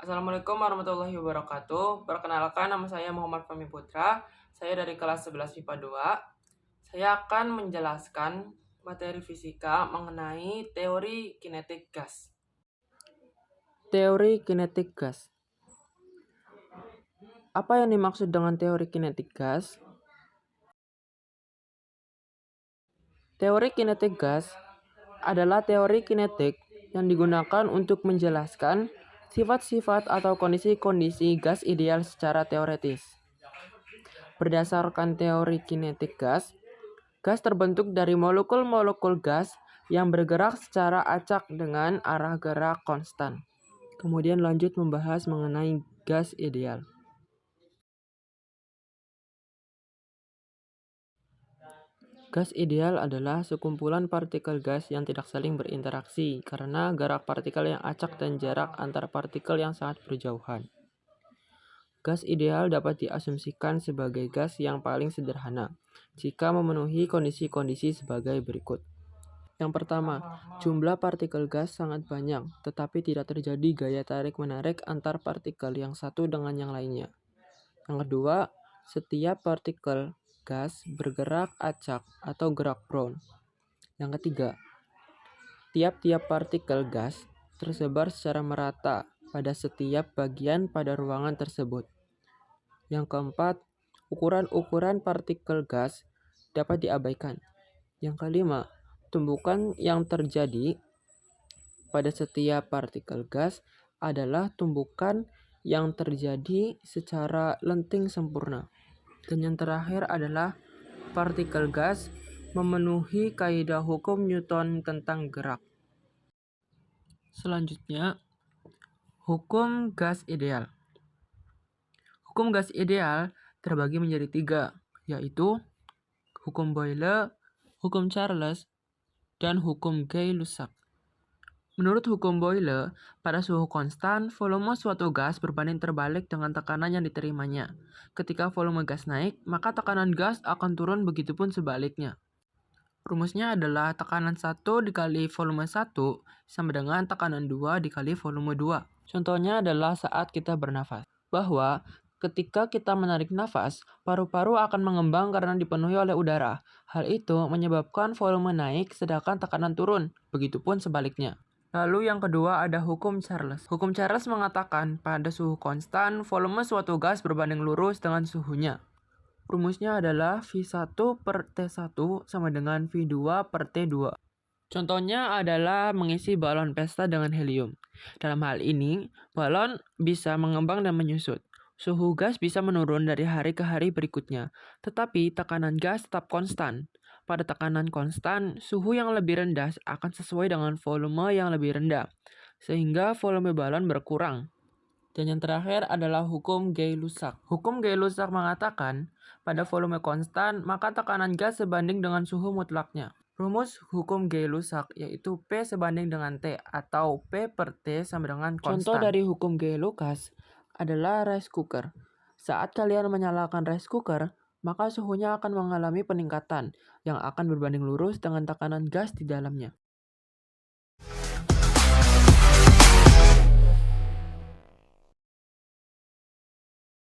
Assalamualaikum warahmatullahi wabarakatuh. Perkenalkan, nama saya Muhammad Fahmi Putra. Saya dari kelas 11 MIPA 2. Saya akan menjelaskan materi fisika mengenai teori kinetik gas. Teori kinetik gas. Apa yang dimaksud dengan teori kinetik gas? Teori kinetik gas adalah teori kinetik yang digunakan untuk menjelaskan sifat-sifat atau kondisi-kondisi gas ideal secara teoretis. Berdasarkan teori kinetik gas, gas terbentuk dari molekul-molekul gas yang bergerak secara acak dengan arah gerak konstan. Kemudian lanjut membahas mengenai gas ideal. Gas ideal adalah sekumpulan partikel gas yang tidak saling berinteraksi karena gerak partikel yang acak dan jarak antar partikel yang sangat berjauhan. Gas ideal dapat diasumsikan sebagai gas yang paling sederhana jika memenuhi kondisi-kondisi sebagai berikut. Yang pertama, jumlah partikel gas sangat banyak, tetapi tidak terjadi gaya tarik-menarik antar partikel yang satu dengan yang lainnya. Yang kedua, setiap partikel gas bergerak acak atau gerak Brown. Yang ketiga, tiap-tiap partikel gas tersebar secara merata pada setiap bagian pada ruangan tersebut. Yang keempat, ukuran-ukuran partikel gas dapat diabaikan. Yang kelima, tumbukan yang terjadi pada setiap partikel gas adalah tumbukan yang terjadi secara lenting sempurna. Dan yang terakhir adalah partikel gas memenuhi kaidah hukum Newton tentang gerak. Selanjutnya, hukum gas ideal. Hukum gas ideal terbagi menjadi 3, yaitu hukum Boyle, hukum Charles, dan hukum Gay-Lussac. Menurut hukum Boyle, pada suhu konstan, volume suatu gas berbanding terbalik dengan tekanan yang diterimanya. Ketika volume gas naik, maka tekanan gas akan turun, begitupun sebaliknya. Rumusnya adalah tekanan 1 dikali volume 1 sama dengan tekanan 2 dikali volume 2. Contohnya adalah saat kita bernafas, bahwa ketika kita menarik nafas, paru-paru akan mengembang karena dipenuhi oleh udara. Hal itu menyebabkan volume naik sedangkan tekanan turun, begitupun sebaliknya. Lalu yang kedua ada hukum Charles. Hukum Charles mengatakan pada suhu konstan, volume suatu gas berbanding lurus dengan suhunya. Rumusnya adalah V1 per T1 sama dengan V2 per T2. Contohnya adalah mengisi balon pesta dengan helium. Dalam hal ini, balon bisa mengembang dan menyusut. Suhu gas bisa menurun dari hari ke hari berikutnya, tetapi tekanan gas tetap konstan. Pada tekanan konstan, suhu yang lebih rendah akan sesuai dengan volume yang lebih rendah, sehingga volume balon berkurang. Dan yang terakhir adalah hukum Gay-Lussac. Hukum Gay-Lussac mengatakan, pada volume konstan, maka tekanan gas sebanding dengan suhu mutlaknya. Rumus hukum Gay-Lussac yaitu P sebanding dengan T atau P per T sama dengan konstan. Contoh dari hukum Gay-Lussac adalah rice cooker. Saat kalian menyalakan rice cooker, maka suhunya akan mengalami peningkatan yang akan berbanding lurus dengan tekanan gas di dalamnya.